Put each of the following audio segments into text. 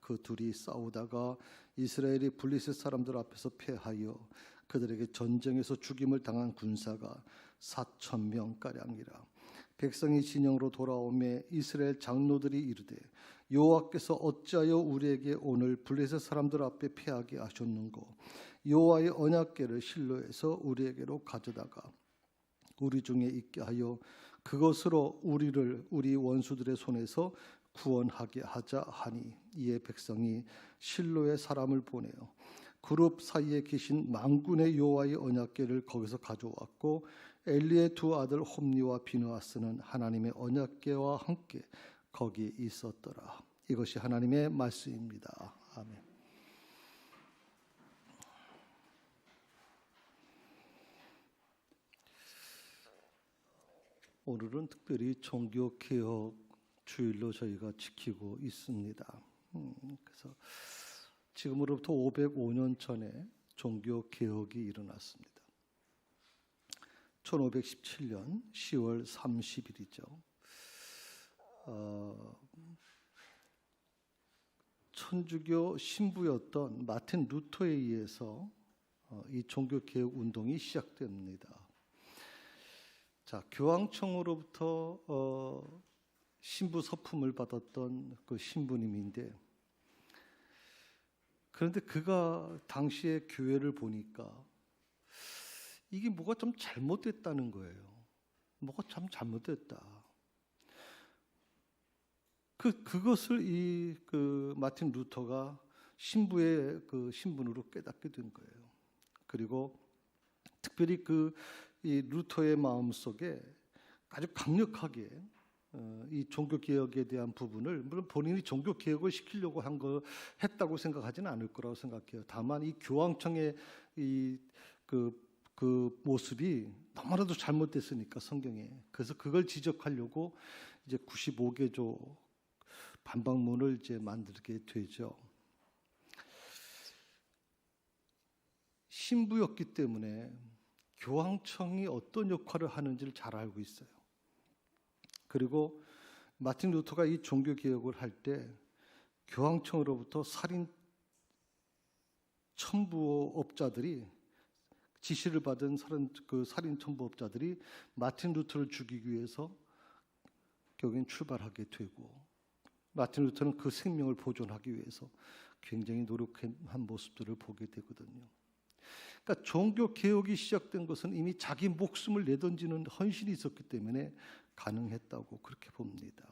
그 둘이 싸우다가 이스라엘이 블레셋 사람들 앞에서 패하여 그들에게 전쟁에서 죽임을 당한 군사가 4,000명 가량이라. 백성이 진영으로 돌아오매 이스라엘 장로들이 이르되 여호와께서 어찌하여 우리에게 오늘 블레셋 사람들 앞에 패하게 하셨는고 여호와의 언약궤를 실로에서 우리에게로 가져다가 우리 중에 있게 하여 그것으로 우리를 우리 원수들의 손에서 구원하게 하자 하니 이에 백성이 실로에 사람을 보내어 그룹 사이에 계신 만군의 여호와의 언약궤를 거기서 가져왔고 엘리의 두 아들 홈니와 비느하스는 하나님의 언약궤와 함께 거기 있었더라. 이것이 하나님의 말씀입니다. 아멘. 오늘은 특별히 종교개혁 주일로 저희가 지키고 있습니다. 그래서 지금으로부터 505년 전에 종교개혁이 일어났습니다. 1517년 10월 30일이죠. 천주교 신부였던 마틴 루터에 의해서 이 종교개혁 운동이 시작됩니다. 자, 교황청으로부터 신부 서품을 받았던 그 신부님인데, 그런데 그가 당시에 교회를 보니까 이게 뭐가 좀 잘못됐다는 거예요. 뭐가 참 잘못됐다. 그것을 그 마틴 루터가 신부의 그 신분으로 깨닫게 된 거예요. 그리고 특별히 이 루터의 마음 속에 아주 강력하게 이 종교 개혁에 대한 부분을, 물론 본인이 종교 개혁을 시키려고 했다고 생각하지는 않을 거라고 생각해요. 다만 이 교황청의 그 모습이 너무나도 잘못됐으니까 성경에. 그래서 그걸 지적하려고 이제 95개조 반박문을 이제 만들게 되죠. 신부였기 때문에 교황청이 어떤 역할을 하는지를 잘 알고 있어요. 그리고 마틴 루터가 이 종교 개혁을 할 때 교황청으로부터 살인 첨부업자들이, 지시를 받은 살인 첨부업자들이 마틴 루터를 죽이기 위해서 결국엔 출발하게 되고, 마틴 루터는 그 생명을 보존하기 위해서 굉장히 노력한 모습들을 보게 되거든요. 그러니까 종교 개혁이 시작된 것은 이미 자기 목숨을 내던지는 헌신이 있었기 때문에 가능했다고 그렇게 봅니다.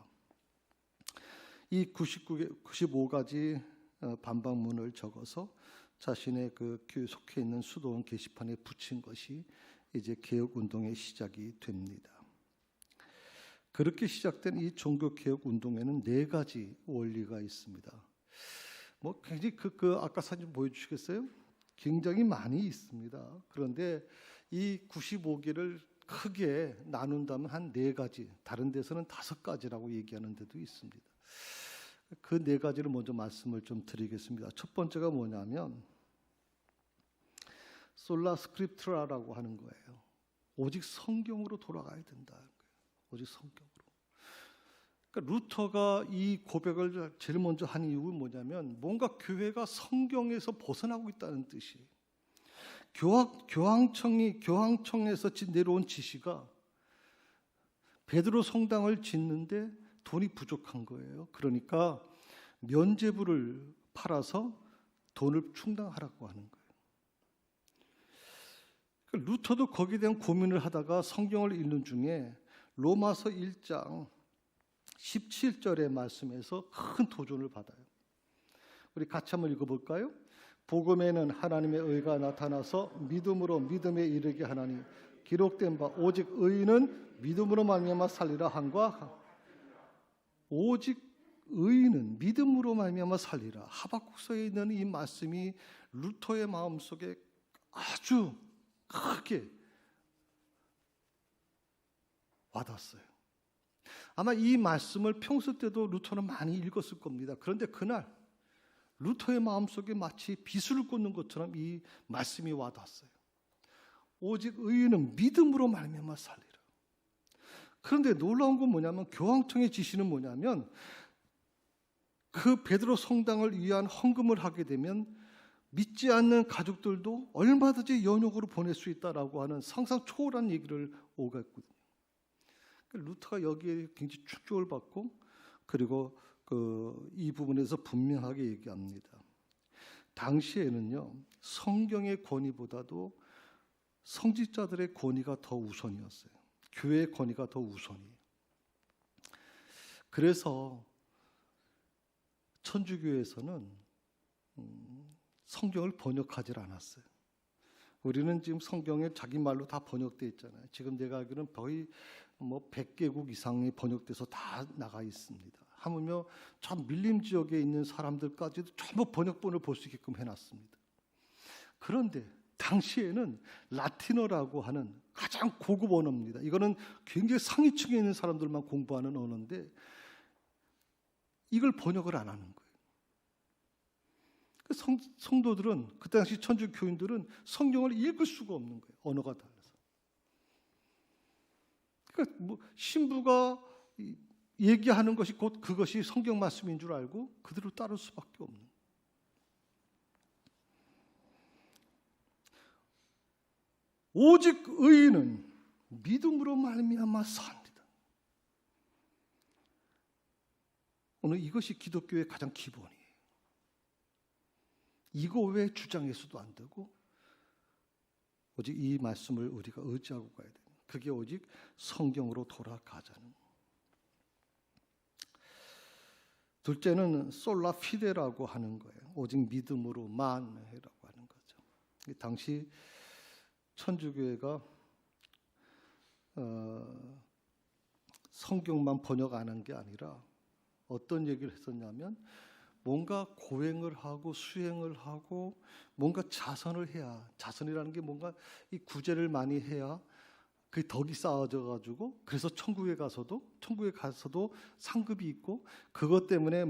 이 95가지 반박문을 적어서 자신의 그 교회 속해 있는 수도원 게시판에 붙인 것이 이제 개혁 운동의 시작이 됩니다. 그렇게 시작된 이 종교 개혁 운동에는 4가지 원리가 있습니다. 뭐 굉장히 아까 사진 보여주시겠어요? 굉장히 많이 있습니다. 그런데 이 95개를 크게 나눈다면 한 4가지, 다른 데서는 5가지라고 얘기하는 데도 있습니다. 그 4가지를 먼저 말씀을 좀 드리겠습니다. 첫 번째가 뭐냐면 솔라 스크립트라라고 하는 거예요. 오직 성경으로 돌아가야 된다. 오직 성경으로. 그러니까 루터가 이 고백을 제일 먼저 한 이유는 뭐냐면 뭔가 교회가 성경에서 벗어나고 있다는 뜻이에요. 교황청에서 내려온 지시가 베드로 성당을 짓는데 돈이 부족한 거예요. 그러니까 면죄부를 팔아서 돈을 충당하라고 하는 거예요. 그러니까 루터도 거기에 대한 고민을 하다가 성경을 읽는 중에 로마서 1장 17절의 말씀에서 큰 도전을 받아요. 우리 같이 한번 읽어볼까요? 복음에는 하나님의 의가 나타나서 믿음으로 믿음에 이르게 하나니 기록된 바 오직 의인은 믿음으로 말미암아 살리라 한과 오직 의인은 믿음으로 말미암아 살리라. 하박국서에 있는 이 말씀이 루터의 마음속에 아주 크게 와닿았어요. 아마 이 말씀을 평소 때도 루터는 많이 읽었을 겁니다. 그런데 그날 루터의 마음속에 마치 비수를 꽂는 것처럼 이 말씀이 와닿았어요. 오직 의인은 믿음으로 말미암아 살리라. 그런데 놀라운 건 뭐냐면 교황청의 지시는 뭐냐면 그 베드로 성당을 위한 헌금을 하게 되면 믿지 않는 가족들도 얼마든지 연옥으로 보낼 수 있다라고 하는 상상 초월한 얘기를 오갔거든요. 루터가 여기에 굉장히 충격을 받고, 그리고 이 부분에서 분명하게 얘기합니다. 당시에는요, 성경의 권위보다도 성직자들의 권위가 더 우선이었어요. 교회의 권위가 더 우선이에요. 그래서 천주교에서는 성경을 번역하지 않았어요. 우리는 지금 성경에 자기 말로 다 번역되어 있잖아요. 지금 내가 알기로는 거의 100개국 이상이 번역돼서 다 나가 있습니다. 하물며 참 밀림 지역에 있는 사람들까지도 전부 번역본을 볼 수 있게끔 해놨습니다. 그런데 당시에는 라틴어라고 하는 가장 고급 언어입니다. 이거는 굉장히 상위층에 있는 사람들만 공부하는 언어인데 이걸 번역을 안 하는 거예요. 성도들은, 그 당시 천주 교인들은 성경을 읽을 수가 없는 거예요. 언어가 달라서. 그러니까 신부가 얘기하는 것이 곧 그것이 성경 말씀인 줄 알고 그대로 따를 수밖에 없는 거예요. 오직 의인은 믿음으로 말미암아 산다. 오늘 이것이 기독교의 가장 기본이에요. 이거 외에 주장해서도 안 되고 오직 이 말씀을 우리가 의지하고 가야 돼요. 그게 오직 성경으로 돌아가자는. 둘째는 솔라 피데라고 하는 거예요. 오직 믿음으로만이라고 하는 거죠. 당시 천주교회가 성경만 번역 안 한 게 아니라 어떤 얘기를 했었냐면 뭔가 고행을 하고 수행을 하고 뭔가 자선을 해야, 자선이라는 게 뭔가 이 구제를 많이 해야 그 덕이 쌓아져 가지고, 그래서 천국에 가서도 상급이 있고 그것 때문에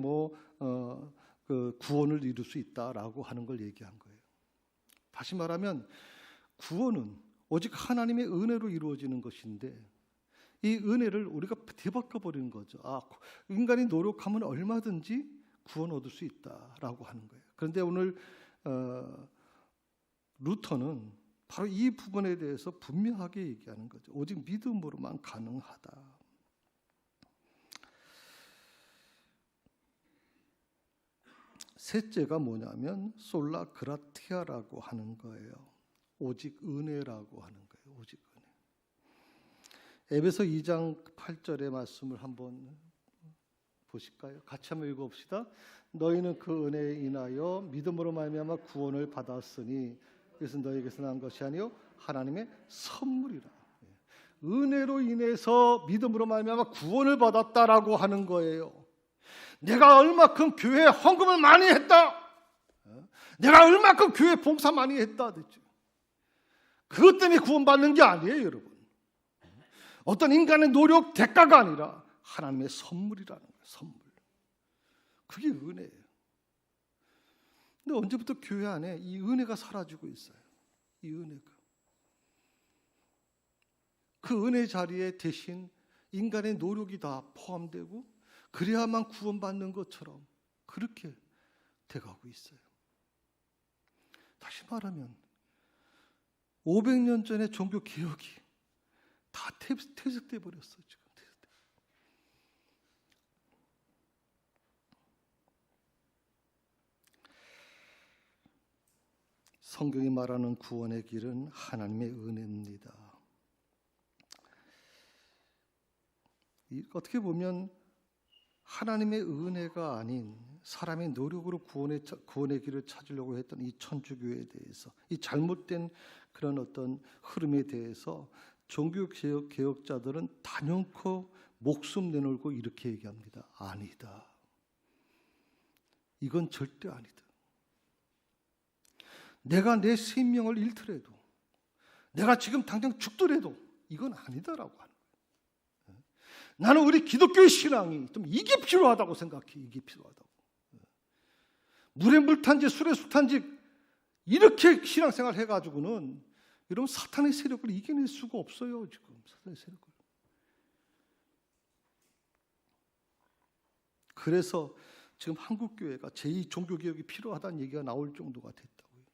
그 구원을 이룰 수 있다라고 하는 걸 얘기한 거예요. 다시 말하면 구원은 오직 하나님의 은혜로 이루어지는 것인데 이 은혜를 우리가 뒤바꿔 버리는 거죠. 인간이 노력하면 얼마든지 구원 얻을 수 있다라고 하는 거예요. 그런데 오늘 루터는 바로 이 부분에 대해서 분명하게 얘기하는 거죠. 오직 믿음으로만 가능하다. 셋째가 뭐냐면 솔라 그라티아라고 하는 거예요. 오직 은혜라고 하는 거예요. 오직 은혜. 에베소 2장 8절의 말씀을 한번 보실까요? 같이 한번 읽어봅시다. 너희는 그 은혜에 인하여 믿음으로 말미암아 구원을 받았으니 그것은 너희에게서 난 것이 아니요 하나님의 선물이라. 은혜로 인해서 믿음으로 말미암아 구원을 받았다라고 하는 거예요. 내가 얼마큼 교회에 헌금을 많이 했다. 내가 얼마큼 교회 봉사 많이 했다. 됐죠. 그것 때문에 구원받는 게 아니에요, 여러분. 어떤 인간의 노력 대가가 아니라 하나님의 선물이라는 거예요. 선물. 그게 은혜예요. 근데 언제부터 교회 안에 이 은혜가 사라지고 있어요. 이 은혜가. 그 은혜 자리에 대신 인간의 노력이 다 포함되고 그래야만 구원받는 것처럼 그렇게 돼가고 있어요. 다시 말하면 500년 전의 종교 개혁이 다 퇴색돼 버렸어요. 지금. 성경이 말하는 구원의 길은 하나님의 은혜입니다. 어떻게 보면 하나님의 은혜가 아닌 사람의 노력으로 구원의 길을 찾으려고 했던 이 천주교에 대해서, 이 잘못된 그런 어떤 흐름에 대해서 종교개혁자들은 단연코 목숨 내놓고 이렇게 얘기합니다. 아니다. 이건 절대 아니다. 내가 내 생명을 잃더라도, 내가 지금 당장 죽더라도 이건 아니다라고 하는 거예요. 나는 우리 기독교의 신앙이 좀 이게 필요하다고 생각해. 이게 필요하다고. 물에 물 탄지 술에 술 탄지 이렇게 신앙생활 해가지고는 여러분 사탄의 세력을 이겨낼 수가 없어요. 지금 사탄의 세력을. 그래서 지금 한국 교회가 제2 종교 개혁이 필요하다는 얘기가 나올 정도가 됐다고요.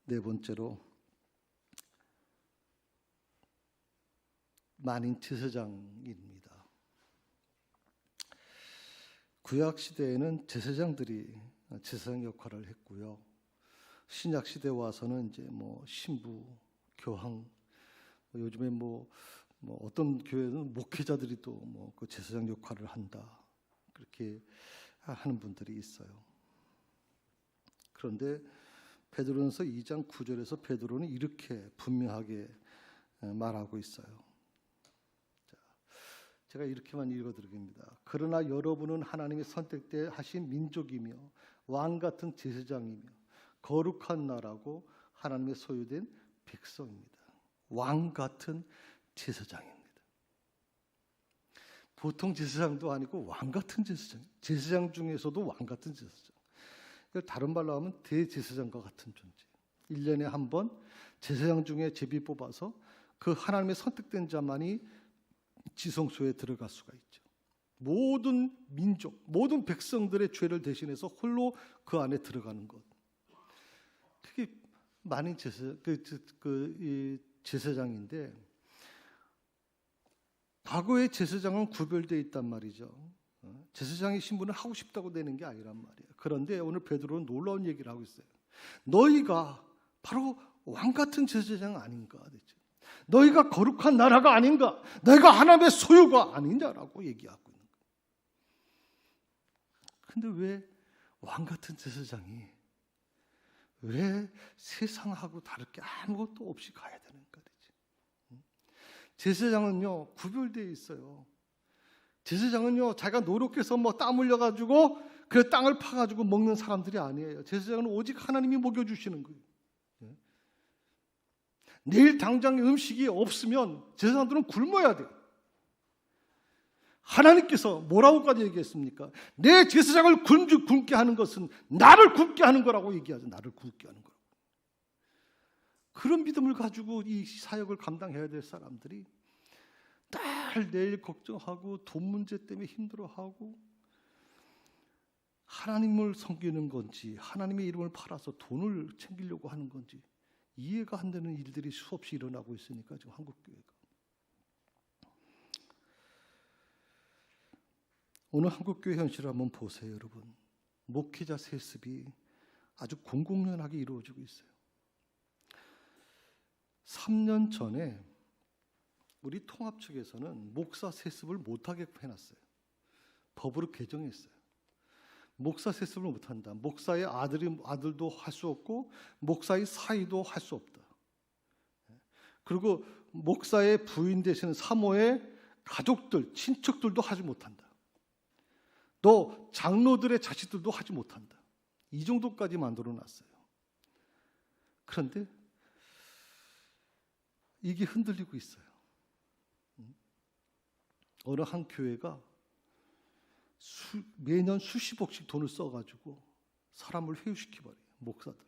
네 번째로 만인 제사장입니다. 구약 시대에는 제사장들이 제사장 역할을 했고요. 신약 시대 와서는 이제 뭐 신부, 교황, 요즘에 뭐 어떤 교회는 목회자들이 또 뭐 그 제사장 역할을 한다, 그렇게 하는 분들이 있어요. 그런데 베드로전서 2장 9절에서 베드로는 이렇게 분명하게 말하고 있어요. 제가 이렇게만 읽어드립니다. 그러나 여러분은 하나님이 선택되어 하신 민족이며 왕 같은 제사장이며 거룩한 나라고 하나님의 소유된 백성입니다. 왕 같은 제사장입니다. 보통 제사장도 아니고 왕 같은 제사장. 제사장 중에서도 왕 같은 제사장. 다른 말로 하면 대제사장과 같은 존재. 1년에 한 번 제사장 중에 제비 뽑아서 그 하나님의 선택된 자만이 지성소에 들어갈 수가 있죠. 모든 민족, 모든 백성들의 죄를 대신해서 홀로 그 안에 들어가는 것. 그게 만인 제사장인데, 과거의 제사장은 구별되어 있단 말이죠. 제사장의 신분을 하고 싶다고 되는 게 아니란 말이에요. 그런데 오늘 베드로는 놀라운 얘기를 하고 있어요. 너희가 바로 왕 같은 제사장 아닌가 대체. 너희가 거룩한 나라가 아닌가, 너희가 하나님의 소유가 아니냐라고 얘기하고 있는 거예요. 근데 왜 왕 같은 제사장이 왜 세상하고 다를 게 아무것도 없이 가야 되는가 대체. 제사장은요 구별되어 있어요. 제사장은요 자기가 노력해서 뭐 땀 흘려가지고 그 땅을 파가지고 먹는 사람들이 아니에요. 제사장은 오직 하나님이 먹여주시는 거예요. 내일 당장 음식이 없으면 제사장들은 굶어야 돼요. 하나님께서 뭐라고까지 얘기했습니까? 내 제사장을 굶게 하는 것은 나를 굶게 하는 거라고 얘기하죠. 나를 굶게 하는 거라고. 그런 믿음을 가지고 이 사역을 감당해야 될 사람들이 날 내일 걱정하고 돈 문제 때문에 힘들어하고 하나님을 섬기는 건지 하나님의 이름을 팔아서 돈을 챙기려고 하는 건지 이해가 안 되는 일들이 수없이 일어나고 있으니까 지금 한국교회가. 오늘 한국교회 현실을 한번 보세요, 여러분. 목회자 세습이 아주 공공연하게 이루어지고 있어요. 3년 전에 우리 통합 측에서는 목사 세습을 못하게 해놨어요. 법으로 개정했어요. 목사 세습을 못한다. 목사의 아들도 할 수 없고 목사의 사위도 할 수 없다. 그리고 목사의 부인 되시는 사모의 가족들, 친척들도 하지 못한다. 또 장로들의 자식들도 하지 못한다. 이 정도까지 만들어놨어요. 그런데 이게 흔들리고 있어요. 어느 한 교회가 매년 수십억씩 돈을 써가지고 사람을 회유시켜버려요. 목사들.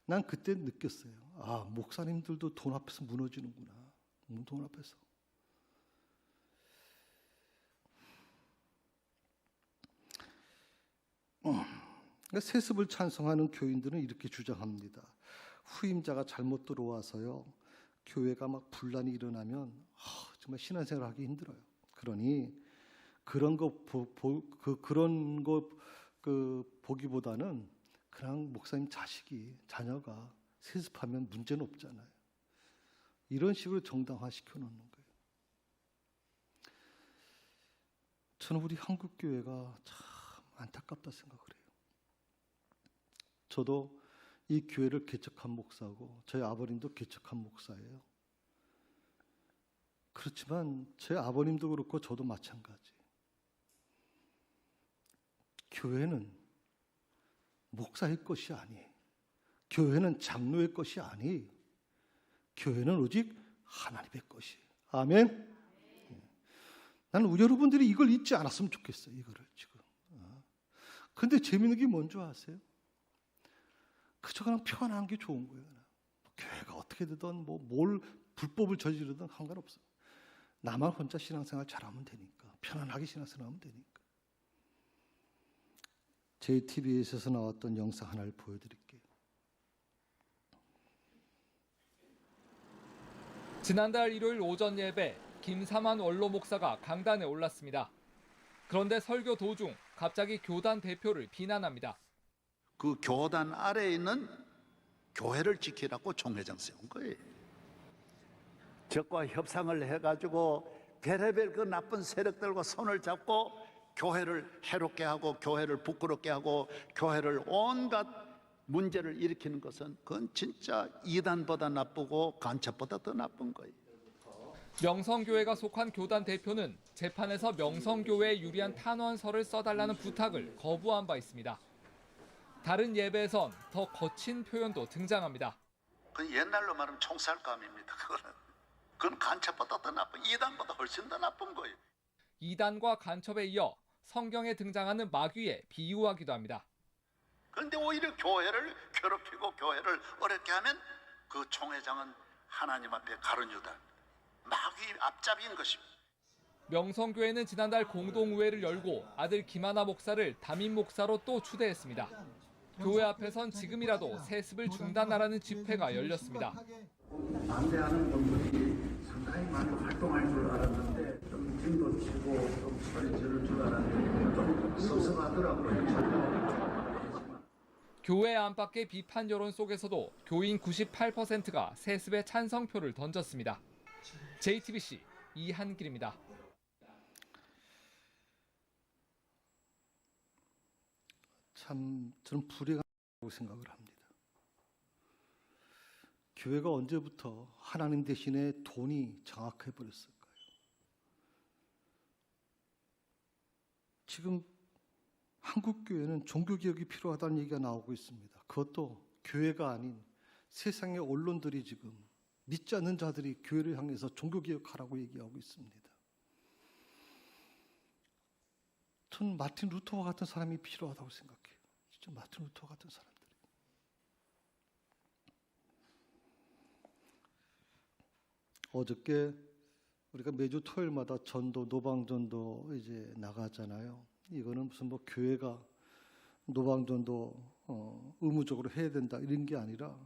난 그때 느꼈어요. 아, 목사님들도 돈 앞에서 무너지는구나. 돈 앞에서. 세습을 찬성하는 교인들은 이렇게 주장합니다. 후임자가 잘못 들어와서요. 교회가 막 분란이 일어나면 정말 신앙생활 하기 힘들어요. 그러니 그런 거 보기보다는 그냥 목사님 자녀가 세습하면 문제는 없잖아요. 이런 식으로 정당화시켜 놓는 거예요. 저는 우리 한국 교회가 참 안타깝다 생각을 해요. 저도 이 교회를 개척한 목사고 저희 아버님도 개척한 목사예요. 그렇지만 제 아버님도 그렇고 저도 마찬가지. 교회는 목사의 것이 아니에요. 교회는 장로의 것이 아니에요. 교회는 오직 하나님의 것이에요. 아멘. 나는 여러분들이 이걸 잊지 않았으면 좋겠어요. 이거를 지금. 근데 재밌는 게 뭔지 아세요? 그저 그냥 평안한 게 좋은 거예요. 교회가 어떻게 되든 뭘 불법을 저지르든 상관없어요. 나만 혼자 신앙생활 잘하면 되니까, 편안하게 신앙생활하면 되니까. JTBC에서 나왔던 영상 하나를 보여드릴게요. 지난달 일요일 오전 예배, 김삼환 원로 목사가 강단에 올랐습니다. 그런데 설교 도중 갑자기 교단 대표를 비난합니다. 그 교단 아래에 있는 교회를 지키라고 총회장 세운 거예요. 적과 협상을 해가지고 별의별 그 나쁜 세력들과 손을 잡고 교회를 해롭게 하고 교회를 부끄럽게 하고 교회를 온갖 문제를 일으키는 것은 그건 진짜 이단보다 나쁘고 간첩보다 더 나쁜 거예요. 명성교회가 속한 교단 대표는 재판에서 명성교회에 유리한 탄원서를 써달라는 부탁을 거부한 바 있습니다. 다른 예배에선 더 거친 표현도 등장합니다. 그 옛날로 말하면 총살감입니다. 그건 간첩보다 더 나쁜, 이단보다 훨씬 더 나쁜 거예요. 이단과 간첩에 이어 성경에 등장하는 마귀에 비유하기도 합니다. 그런데 오히려 교회를 괴롭히고 교회를 어렵게 하면 그 총회장은 하나님 앞에 가룟 유다, 마귀 앞잡이인 것입니다. 명성교회는 지난달 공동의회를 열고 아들 김하나 목사를 담임 목사로 또 추대했습니다. 교회 앞에선 지금이라도 세습을 중단하라는 집회가 열렸습니다. 반대하는 분들이 상당히 많이 활동할 줄 알았는데 좀 힘도 치고 좀 소리 지를 줄 알았는데 좀 섭섭하더라고요. 교회 안팎의 비판 여론 속에서도 교인 98%가 세습에 찬성표를 던졌습니다. JTBC 이한길입니다. 참 저는 불행하다고 생각을 합니다. 교회가 언제부터 하나님 대신에 돈이 장악해 버렸을까요? 지금 한국 교회는 종교개혁이 필요하다는 얘기가 나오고 있습니다. 그것도 교회가 아닌 세상의 언론들이 지금 믿지 않는 자들이 교회를 향해서 종교개혁하라고 얘기하고 있습니다. 전 마틴 루터와 같은 사람이 필요하다고 생각해요. 진짜 마틴 루터 같은 사람들이. 어저께 우리가 매주 토요일마다 전도, 노방전도 이제 나가잖아요. 이거는 무슨 뭐 교회가 노방전도 의무적으로 해야 된다 이런 게 아니라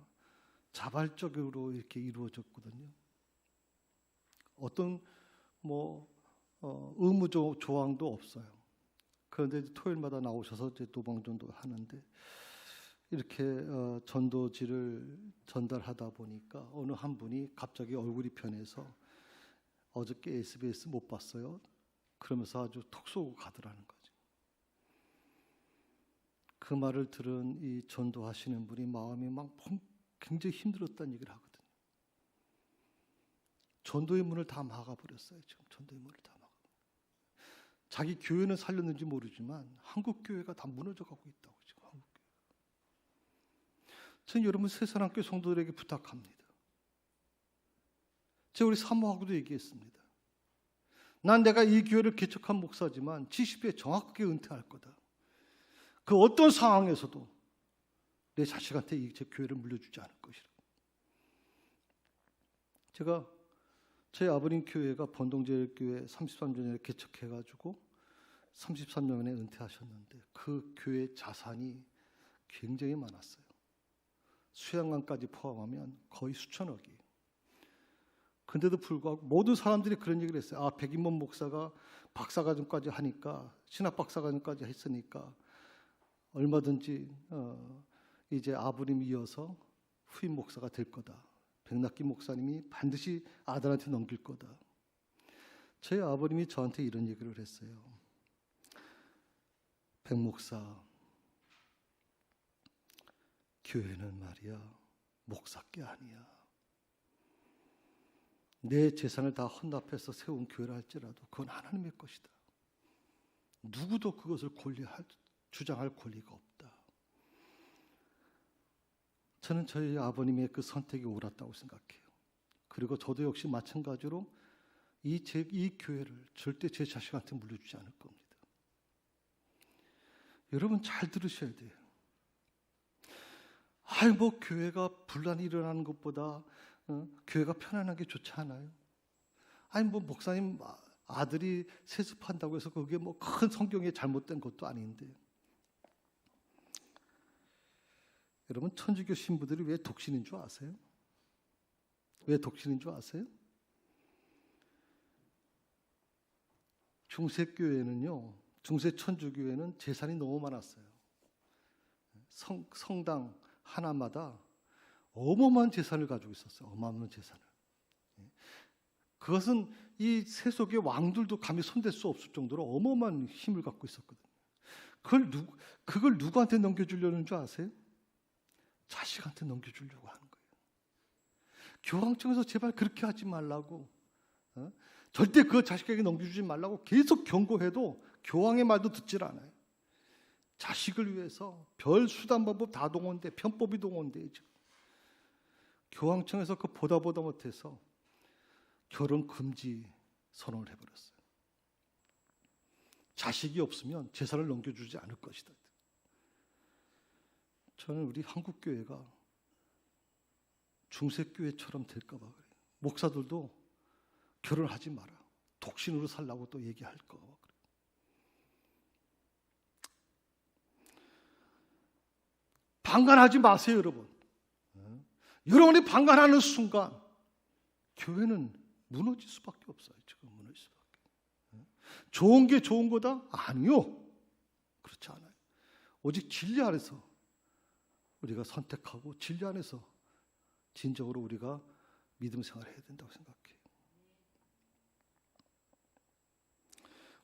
자발적으로 이렇게 이루어졌거든요. 어떤 뭐 의무 조항도 없어요. 그런데 이제 토요일마다 나오셔서 이제 노방전도 하는데 이렇게 전도지를 전달하다 보니까 어느 한 분이 갑자기 얼굴이 변해서 어저께 SBS 못 봤어요. 그러면서 아주 톡 쏘고 가더라는 거죠. 그 말을 들은 이 전도하시는 분이 마음이 막 굉장히 힘들었다는 얘기를 하거든요. 전도의 문을 다 막아버렸어요. 지금 전도의 문을 다 막아. 자기 교회는 살렸는지 모르지만 한국 교회가 다 무너져가고 있다고 지금 한국 교회. 저는 여러분 새사랑교회 성도들에게 부탁합니다. 제가 우리 사모하고도 얘기했습니다. 난 내가 이 교회를 개척한 목사지만 70에 정확하게 은퇴할 거다. 그 어떤 상황에서도 내 자식한테 이 교회를 물려주지 않을 것이라. 제가 저희 아버님 교회가 번동제일교회 33년에 개척해가지고 33년에 은퇴하셨는데 그 교회 자산이 굉장히 많았어요. 수양관까지 포함하면 거의 수천억이. 근데도 불구하고 모든 사람들이 그런 얘기를 했어요. 아, 백인범 목사가 박사과정까지 하니까 신학 박사과정까지 했으니까 얼마든지 이제 아버님 이어서 후임 목사가 될 거다. 백낙기 목사님이 반드시 아들한테 넘길 거다. 저희 아버님이 저한테 이런 얘기를 했어요. 백 목사, 교회는 말이야 목사께 아니야. 내 재산을 다 헌납해서 세운 교회라 할지라도 그건 하나님의 것이다. 누구도 그것을 주장할 권리가 없다. 저는 저희 아버님의 그 선택이 옳았다고 생각해요. 그리고 저도 역시 마찬가지로 이 교회를 절대 제 자식한테 물려주지 않을 겁니다. 여러분 잘 들으셔야 돼요. 뭐 교회가 분란이 일어나는 것보다 교회가 편안한 게 좋지 않아요? 아니 뭐 목사님 아들이 세습한다고 해서 그게 뭐 큰 성경에 잘못된 것도 아닌데. 여러분 천주교 신부들이 왜 독신인 줄 아세요? 왜 독신인 줄 아세요? 중세교회는요, 중세 천주교회는 재산이 너무 많았어요. 성당 하나마다 어마어마한 재산을 가지고 있었어요. 어마어마한 재산을. 그것은 이 세속의 왕들도 감히 손댈 수 없을 정도로 어마어마한 힘을 갖고 있었거든요. 그걸 누구한테 넘겨주려는 줄 아세요? 자식한테 넘겨주려고 하는 거예요. 교황청에서 제발 그렇게 하지 말라고, 절대 그 자식에게 넘겨주지 말라고 계속 경고해도 교황의 말도 듣질 않아요. 자식을 위해서 별 수단 방법 다 동원돼, 편법이 동원돼. 교황청에서 그 보다 못해서 결혼 금지 선언을 해버렸어요. 자식이 없으면 재산을 넘겨주지 않을 것이다. 저는 우리 한국교회가 중세교회처럼 될까 봐 그래요. 목사들도 결혼하지 마라, 독신으로 살라고 또 얘기할까 봐 그래요. 방관하지 마세요, 여러분. 여러분이 방관하는 순간 교회는 무너질 수밖에 없어요. 지금 무너질 수밖에. 좋은 게 좋은 거다? 아니요. 그렇지 않아요. 오직 진리 안에서 우리가 선택하고 진리 안에서 진정으로 우리가 믿음 생활을 해야 된다고 생각해요.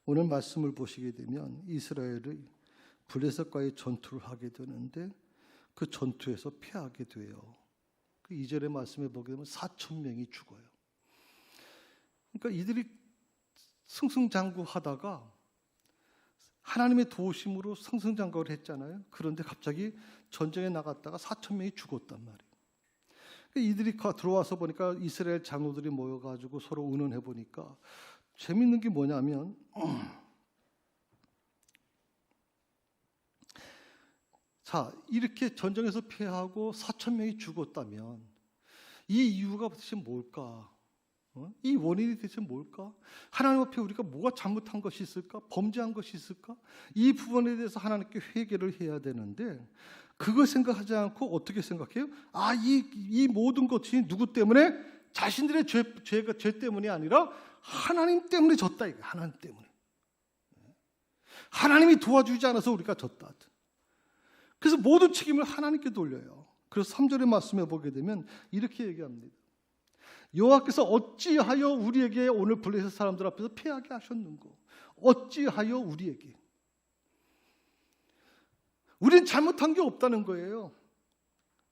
오늘 말씀을 보시게 되면 이스라엘의 블레셋과의 전투를 하게 되는데 그 전투에서 패하게 돼요. 그 2절의 말씀에 보게 되면 4,000명이 죽어요. 그러니까 이들이 승승장구하다가 하나님의 도우심으로 승승장구를 했잖아요. 그런데 갑자기 전쟁에 나갔다가 4,000명이 죽었단 말이에요. 이들이 들어와서 보니까 이스라엘 장로들이 모여가지고 서로 의논해 보니까 재밌는 게 뭐냐면 자, 이렇게 전쟁에서 패하고 4,000명이 죽었다면 이 이유가 도대체 뭘까? 이 원인이 대체 뭘까? 하나님 앞에 우리가 뭐가 잘못한 것이 있을까? 범죄한 것이 있을까? 이 부분에 대해서 하나님께 회개를 해야 되는데 그걸 생각하지 않고 어떻게 생각해요? 아, 이 모든 것이 누구 때문에? 자신들의 죄 때문이 아니라 하나님 때문에 졌다. 이거 하나님 때문에. 하나님이 도와주지 않아서 우리가 졌다. 그래서 모든 책임을 하나님께 돌려요. 그래서 3절의 말씀에 보게 되면 이렇게 얘기합니다. 여호와께서 어찌하여 우리에게 오늘 블레셋 사람들 앞에서 패하게 하셨는고? 어찌하여 우리에게? 우린 잘못한 게 없다는 거예요.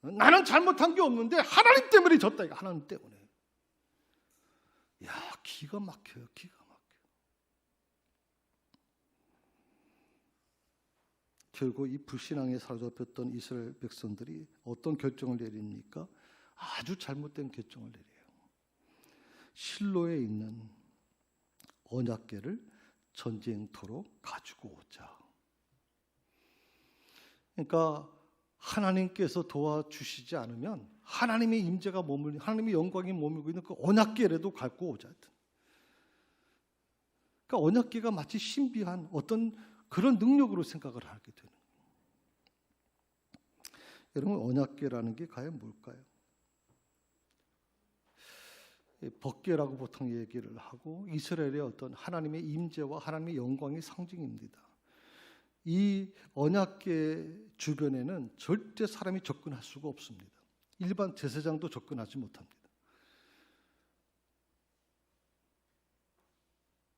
나는 잘못한 게 없는데 하나님 때문에 졌다. 이거 하나님 때문에. 야, 기가 막혀요. 기가 막혀요. 결국 이 불신앙에 사로잡혔던 이스라엘 백성들이 어떤 결정을 내립니까? 아주 잘못된 결정을 내려요. 실로에 있는 언약궤를 전쟁터로 가지고 오자. 그러니까 하나님께서 도와주시지 않으면 하나님의 임재가 하나님의 영광이 머물고 있는 그 언약궤라도 갖고 오자. 그러니까 언약궤가 마치 신비한 어떤 그런 능력으로 생각을 하게 되는 거예요. 여러분, 언약궤라는 게 과연 뭘까요? 법궤라고 보통 얘기를 하고 이스라엘의 어떤 하나님의 임재와 하나님의 영광의 상징입니다. 이 언약궤 주변에는 절대 사람이 접근할 수가 없습니다. 일반 제사장도 접근하지 못합니다.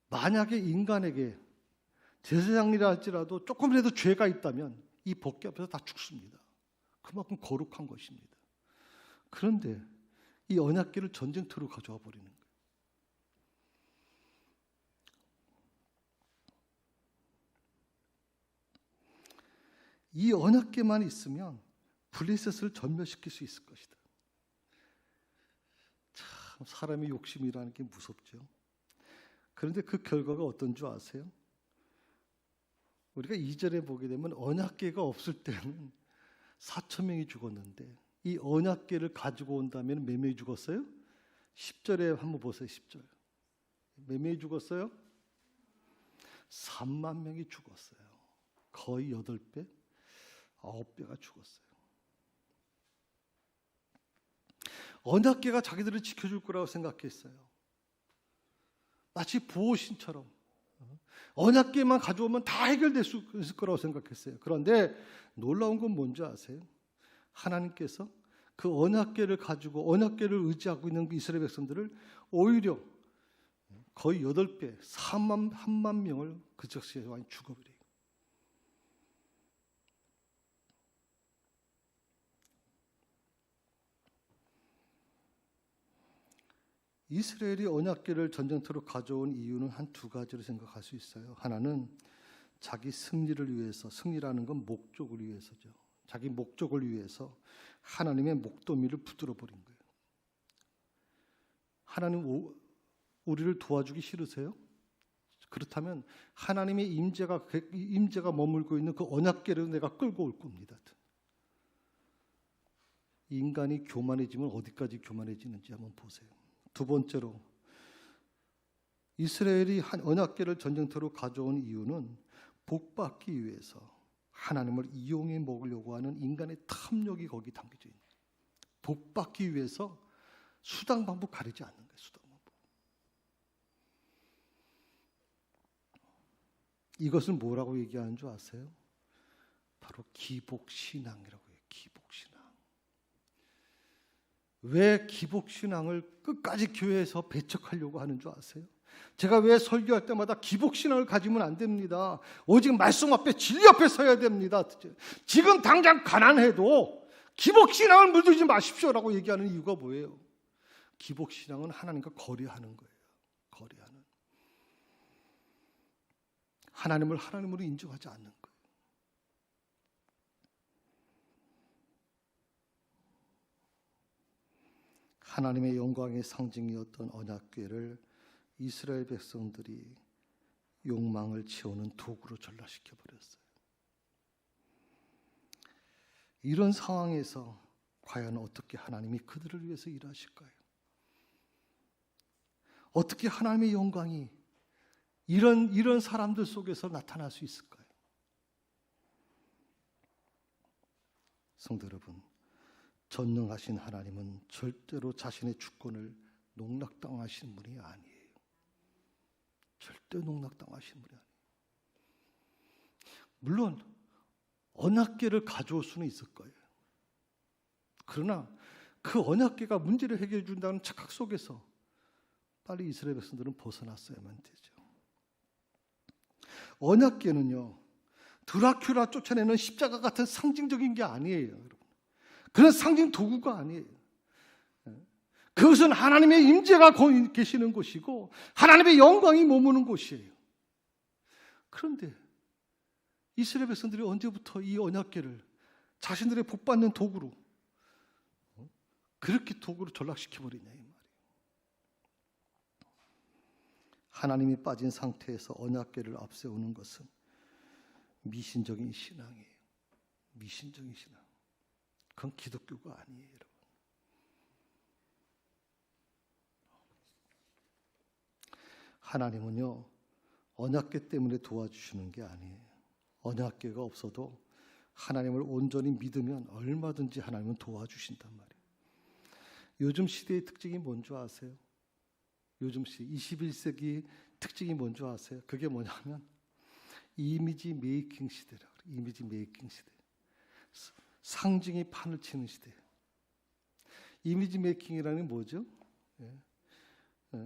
만약에 인간에게 제사장이라 할지라도 조금이라도 죄가 있다면 이 법궤 앞에서 다 죽습니다. 그만큼 거룩한 것입니다. 그런데 이 언약궤를 전쟁터로 가져와 버리는 거예요. 이 언약궤만 있으면 블레셋을 전멸시킬 수 있을 것이다. 참 사람의 욕심이라는 게 무섭죠. 그런데 그 결과가 어떤 줄 아세요? 우리가 2절에 보게 되면 언약궤가 없을 때는 4,000명이 죽었는데 이 언약궤를 가지고 온다면 몇 명이 죽었어요? 10절에 한번 보세요. 10절. 몇 명이 죽었어요? 3만 명이 죽었어요. 거의 8배, 9배가 죽었어요. 언약궤가 자기들을 지켜줄 거라고 생각했어요. 마치 보호신처럼 언약궤만 가져오면 다 해결될 수 있을 거라고 생각했어요. 그런데 놀라운 건 뭔지 아세요? 하나님께서 그 언약궤를 가지고 언약궤를 의지하고 있는 그 이스라엘 백성들을 오히려 거의 8배, 1만 명을 그 즉시에 많이 죽어버려요. 이스라엘이 언약궤를 전쟁터로 가져온 이유는 한 두 가지로 생각할 수 있어요. 하나는 자기 승리를 위해서, 승리라는 건 목적을 위해서죠. 자기 목적을 위해서 하나님의 목도미를 붙들어 버린 거예요. 하나님 우리를 도와주기 싫으세요? 그렇다면 하나님의 임재가 머물고 있는 그 언약궤를 내가 끌고 올 겁니다. 인간이 교만해지면 어디까지 교만해지는지 한번 보세요. 두 번째로 이스라엘이 언약궤를 전쟁터로 가져온 이유는 복받기 위해서 하나님을 이용해 먹으려고 하는 인간의 탐욕이 거기 담겨져 있는 거예요. 복받기 위해서 수단 방법 가리지 않는 거예요. 수단 방법. 이것을 뭐라고 얘기하는 줄 아세요? 바로 기복신앙이라고 해요. 기복신앙. 왜 기복신앙을 끝까지 교회에서 배척하려고 하는 줄 아세요? 제가 왜 설교할 때마다 기복신앙을 가지면 안 됩니다. 오직 말씀 앞에 진리 앞에 서야 됩니다. 지금 당장 가난해도 기복신앙을 물들지 마십시오라고 얘기하는 이유가 뭐예요? 기복신앙은 하나님과 거래하는 거예요. 거래하는. 하나님을 하나님으로 인정하지 않는 거예요. 하나님의 영광의 상징이었던 언약궤를 이스라엘 백성들이 욕망을 채우는 도구로 전락시켜 버렸어요. 이런 상황에서 과연 어떻게 하나님이 그들을 위해서 일하실까요? 어떻게 하나님의 영광이 이런 사람들 속에서 나타날 수 있을까요? 성도 여러분, 전능하신 하나님은 절대로 자신의 주권을 농락당하시는 분이 아니에요. 절대 농락당하시는 분이 아니에요. 물론 언약궤를 가져올 수는 있을 거예요. 그러나 그 언약궤가 문제를 해결해 준다는 착각 속에서 빨리 이스라엘 백성들은 벗어났어야만 되죠. 언약궤는요, 드라큘라 쫓아내는 십자가 같은 상징적인 게 아니에요, 여러분. 그런 상징 도구가 아니에요. 그것은 하나님의 임재가 계시는 곳이고 하나님의 영광이 머무는 곳이에요. 그런데 이스라엘 백성들이 언제부터 이 언약궤를 자신들의 복받는 도구로 그렇게 도구로 전락시켜버리냐 이 말이에요. 하나님이 빠진 상태에서 언약궤를 앞세우는 것은 미신적인 신앙이에요. 미신적인 신앙. 그건 기독교가 아니에요, 여러분. 하나님은요, 언약궤 때문에 도와주시는 게 아니에요. 언약궤가 없어도 하나님을 온전히 믿으면 얼마든지 하나님은 도와주신단 말이에요. 요즘 시대의 특징이 뭔지 아세요? 요즘 시대 21세기 특징이 뭔지 아세요? 그게 뭐냐면 이미지 메이킹 시대라고 그래요. 이미지 메이킹 시대. 상징이 판을 치는 시대예요. 이미지 메이킹이라는 게 뭐죠?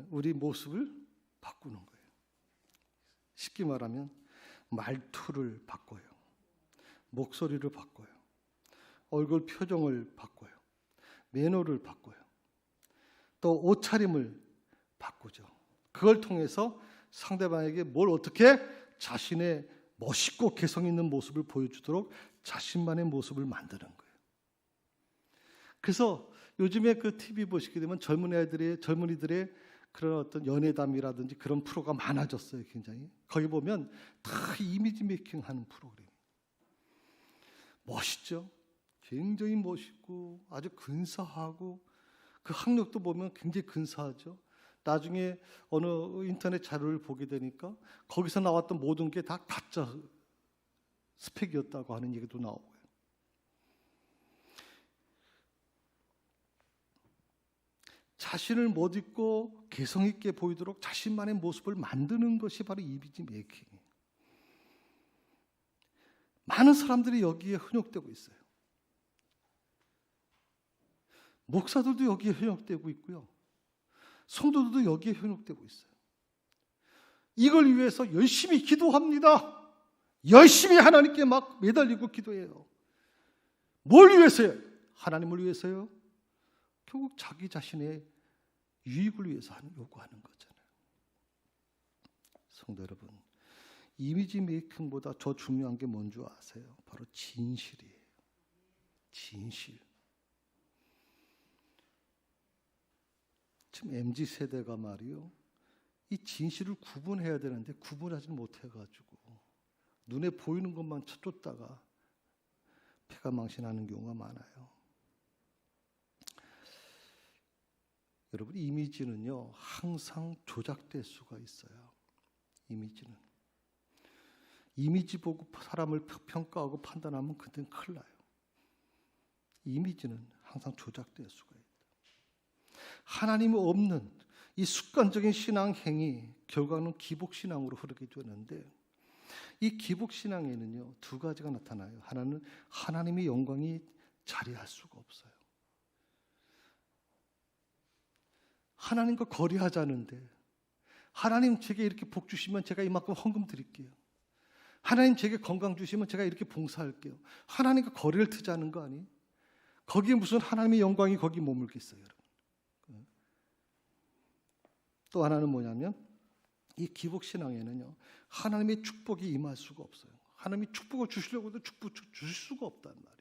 우리 모습을 바꾸는 거예요. 쉽게 말하면 말투를 바꿔요. 목소리를 바꿔요. 얼굴 표정을 바꿔요. 매너를 바꿔요. 또 옷차림을 바꾸죠. 그걸 통해서 상대방에게 뭘 어떻게 자신의 멋있고 개성 있는 모습을 보여주도록 자신만의 모습을 만드는 거예요. 그래서 요즘에 그 TV 보시게 되면 젊은이들의 그런 어떤 연애담이라든지 그런 프로가 많아졌어요. 굉장히. 거기 보면 다 이미지 메이킹 하는 프로그램. 멋있죠? 굉장히 멋있고 아주 근사하고 그 학력도 보면 굉장히 근사하죠. 나중에 어느 인터넷 자료를 보게 되니까 거기서 나왔던 모든 게 다 가짜 스펙이었다고 하는 얘기도 나오고요. 자신을 못 잊고 개성 있게 보이도록 자신만의 모습을 만드는 것이 바로 이미지 메이킹이에요. 많은 사람들이 여기에 현혹되고 있어요. 목사들도 여기에 현혹되고 있고요. 성도들도 여기에 현혹되고 있어요. 이걸 위해서 열심히 기도합니다. 열심히 하나님께 막 매달리고 기도해요. 뭘 위해서요? 하나님을 위해서요? 결국 자기 자신의 유익을 위해서 요구하는 거잖아요. 성도 여러분, 이미지 메이킹보다 더 중요한 게 뭔지 아세요? 바로 진실이에요. 진실. 지금 MZ세대가 말이요, 이 진실을 구분해야 되는데 구분하지 못해가지고 눈에 보이는 것만 쫓다가 패가 망신하는 경우가 많아요. 여러분, 이미지는요 항상 조작될 수가 있어요. 이미지 보고 사람을 평가하고 판단하면 그때는 큰일 나요. 이미지는 항상 조작될 수가 있다. 하나님이 없는 이 습관적인 신앙 행위 결과는 기복신앙으로 흐르게 되는데, 이 기복신앙에는요 두 가지가 나타나요. 하나는 하나님의 영광이 자리할 수가 없어요. 하나님과 거리하자는데, 하나님 제게 이렇게 복 주시면 제가 이만큼 헌금 드릴게요. 하나님 제게 건강 주시면 제가 이렇게 봉사할게요. 하나님과 거리를 트자는 거 아니에요? 거기에 무슨 하나님의 영광이 거기 머물겠어요, 여러분. 또 하나는 뭐냐면, 이 기복신앙에는요 하나님의 축복이 임할 수가 없어요. 하나님이 축복을 주시려고 해도 축복 주실 수가 없단 말이에요.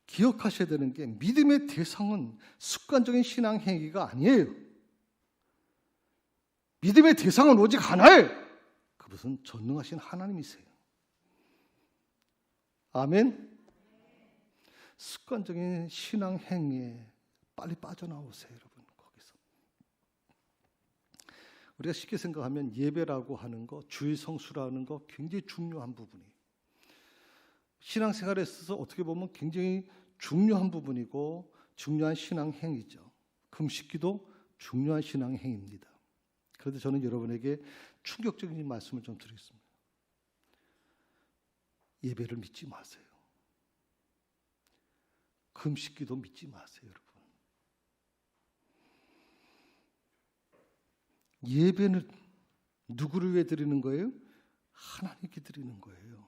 기억하셔야 되는 게, 믿음의 대상은 습관적인 신앙 행위가 아니에요. 믿음의 대상은 오직 하나예요. 그것은 전능하신 하나님이세요. 아멘. 습관적인 신앙 행위에 빨리 빠져나오세요, 여러분. 거기서 우리가 쉽게 생각하면 예배라고 하는 거, 주의 성수라는 거 굉장히 중요한 부분이에요. 신앙생활에 있어서 어떻게 보면 굉장히 중요한 부분이고 중요한 신앙 행위죠. 금식기도 중요한 신앙 행위입니다. 그런데 저는 여러분에게 충격적인 말씀을 좀 드리겠습니다. 예배를 믿지 마세요. 금식기도 믿지 마세요, 여러분. 예배는 누구를 위해 드리는 거예요? 하나님께 드리는 거예요.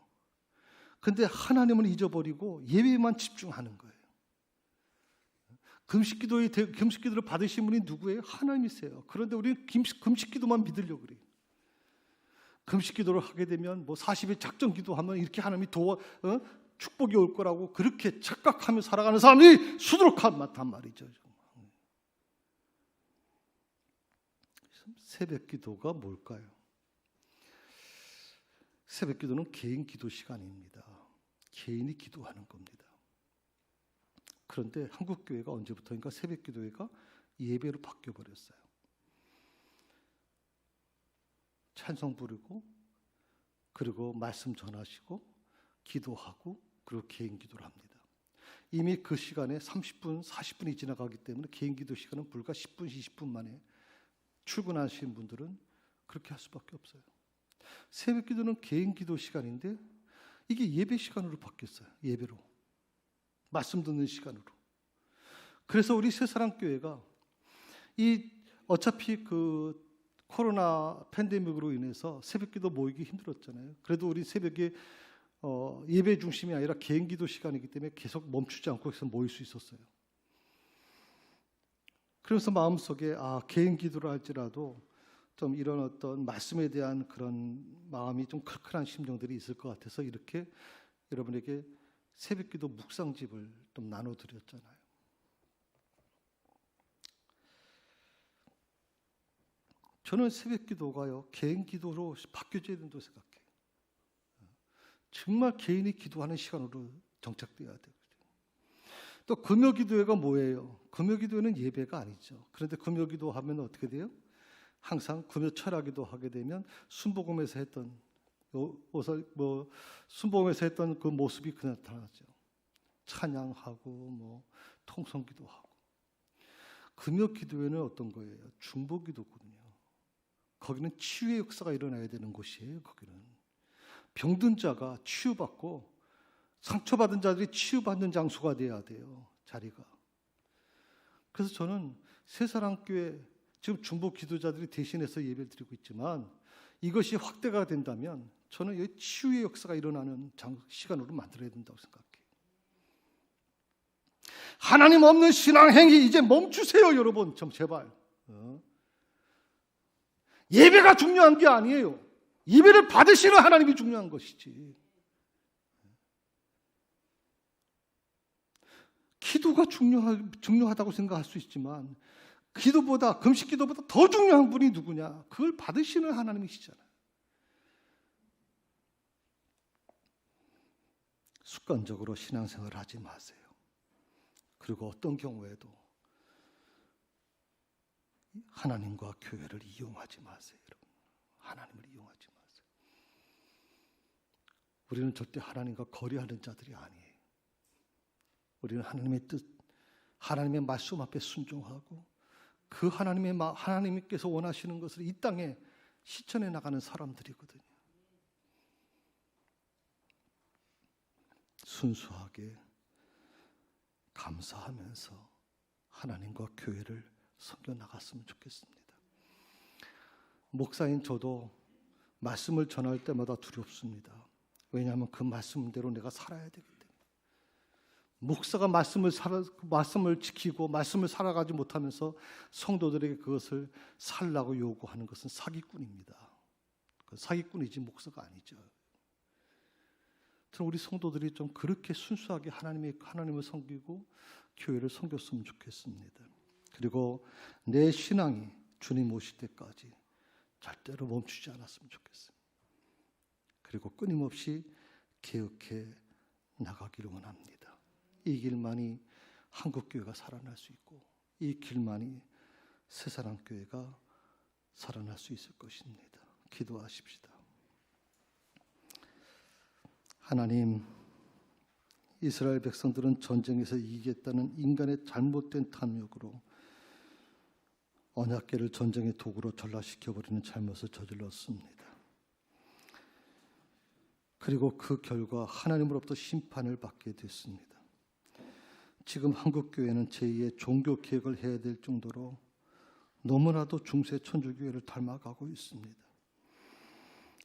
근데 하나님을 잊어버리고 예배에만 집중하는 거예요. 금식기도를 받으신 분이 누구예요? 하나님이세요. 그런데 우리는 금식기도만 믿으려고 그래요. 금식기도를 하게 되면 뭐 40일 작정기도하면 이렇게 하나님이 축복이 올 거라고 그렇게 착각하며 살아가는 사람이 수두룩한 말이죠. 새벽기도가 뭘까요? 새벽기도는 개인 기도 시간입니다. 개인이 기도하는 겁니다. 그런데 한국교회가 언제부터인가 새벽기도회가 예배로 바뀌어버렸어요. 찬송 부르고, 그리고 말씀 전하시고, 기도하고, 그리고 개인 기도를 합니다. 이미 그 시간에 30분, 40분이 지나가기 때문에 개인 기도 시간은 불과 10분, 20분 만에 출근하시는 분들은 그렇게 할 수밖에 없어요. 새벽 기도는 개인 기도 시간인데 이게 예배 시간으로 바뀌었어요. 예배로. 말씀 듣는 시간으로. 그래서 우리 새사랑교회가 어차피 그 코로나 팬데믹으로 인해서 새벽 기도 모이기 힘들었잖아요. 그래도 우리 새벽에 예배 중심이 아니라 개인 기도 시간이기 때문에 계속 멈추지 않고 계속 모일 수 있었어요. 그래서 마음속에 개인 기도를 할지라도 좀 이런 어떤 말씀에 대한 그런 마음이 좀 클클한 심정들이 있을 것 같아서 이렇게 여러분에게 새벽기도 묵상집을 좀 나눠드렸잖아요. 저는 새벽기도가요 개인 기도로 바뀌어져야 된다고 생각해요. 정말 개인이 기도하는 시간으로 정착돼야 되거든요. 또 금요기도회가 뭐예요? 금요기도회는 예배가 아니죠. 그런데 금요기도 하면 어떻게 돼요? 항상 금요 철야기도 하게 되면 순복음에서 했던 순복음에서 했던 그 모습이 그냥 나타나죠. 찬양하고 통성기도하고. 금요기도회는 어떤 거예요? 중보기도거든요. 거기는 치유의 역사가 일어나야 되는 곳이에요. 거기는 병든 자가 치유받고 상처받은 자들이 치유받는 장소가 돼야 돼요. 자리가. 그래서 저는 새사랑교회 지금 중보 기도자들이 대신해서 예배를 드리고 있지만 이것이 확대가 된다면 저는 이 치유의 역사가 일어나는 시간으로 만들어야 된다고 생각해요. 하나님 없는 신앙행위 이제 멈추세요, 여러분. 좀 제발. 예배가 중요한 게 아니에요. 예배를 받으시는 하나님이 중요한 것이지. 기도가 중요하다고 생각할 수 있지만 기도보다 금식 기도보다 더 중요한 분이 누구냐? 그걸 받으시는 하나님이시잖아요. 습관적으로 신앙생활을 하지 마세요. 그리고 어떤 경우에도 하나님과 교회를 이용하지 마세요. 여러분. 하나님을 이용하지 마세요. 우리는 절대 하나님과 거리하는 자들이 아니에요. 우리는 하나님의 뜻, 하나님의 말씀 앞에 순종하고 그 하나님께서 원하시는 것을 이 땅에 실천해 나가는 사람들이거든요. 순수하게 감사하면서 하나님과 교회를 섬겨 나갔으면 좋겠습니다. 목사인 저도 말씀을 전할 때마다 두렵습니다. 왜냐하면 그 말씀대로 내가 살아야 되기 때문에. 목사가 말씀을 지키고 말씀을 살아가지 못하면서 성도들에게 그것을 살라고 요구하는 것은 사기꾼입니다. 사기꾼이지 목사가 아니죠. 우리 성도들이 좀 그렇게 순수하게 하나님을 섬기고 교회를 섬겼으면 좋겠습니다. 그리고 내 신앙이 주님 오실 때까지 절대로 멈추지 않았으면 좋겠어요. 그리고 끊임없이 개혁해 나가기를 원합니다. 이 길만이 한국교회가 살아날 수 있고 이 길만이 새사랑교회가 살아날 수 있을 것입니다. 기도하십시다. 하나님, 이스라엘 백성들은 전쟁에서 이기겠다는 인간의 잘못된 탐욕으로 언약궤를 전쟁의 도구로 전락시켜버리는 잘못을 저질렀습니다. 그리고 그 결과 하나님으로부터 심판을 받게 됐습니다. 지금 한국교회는 제2의 종교개혁을 해야 될 정도로 너무나도 중세 천주교회를 닮아가고 있습니다.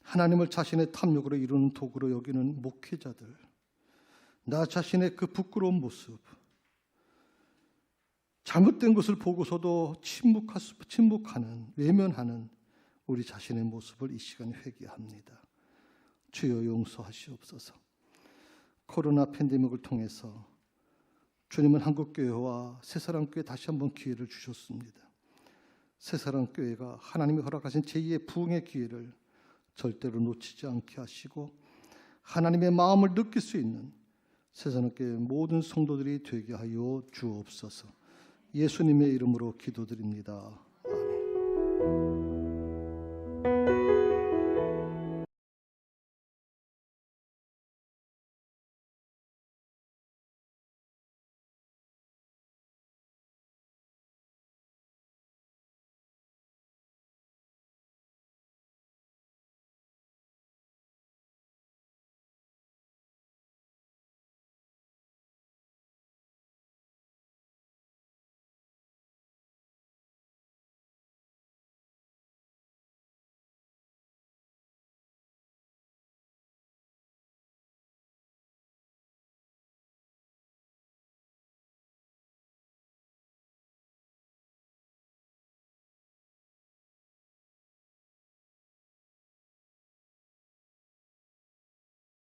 하나님을 자신의 탐욕으로 이루는 도구로 여기는 목회자들, 나 자신의 그 부끄러운 모습, 잘못된 것을 보고서도 침묵하는, 외면하는 우리 자신의 모습을 이 시간에 회개합니다. 주여 용서하시옵소서. 코로나 팬데믹을 통해서 주님은 한국교회와 새사랑교회 다시 한번 기회를 주셨습니다. 새사랑교회가 하나님이 허락하신 제2의 부흥의 기회를 절대로 놓치지 않게 하시고 하나님의 마음을 느낄 수 있는 새사랑교회 모든 성도들이 되게 하여 주옵소서. 예수님의 이름으로 기도드립니다.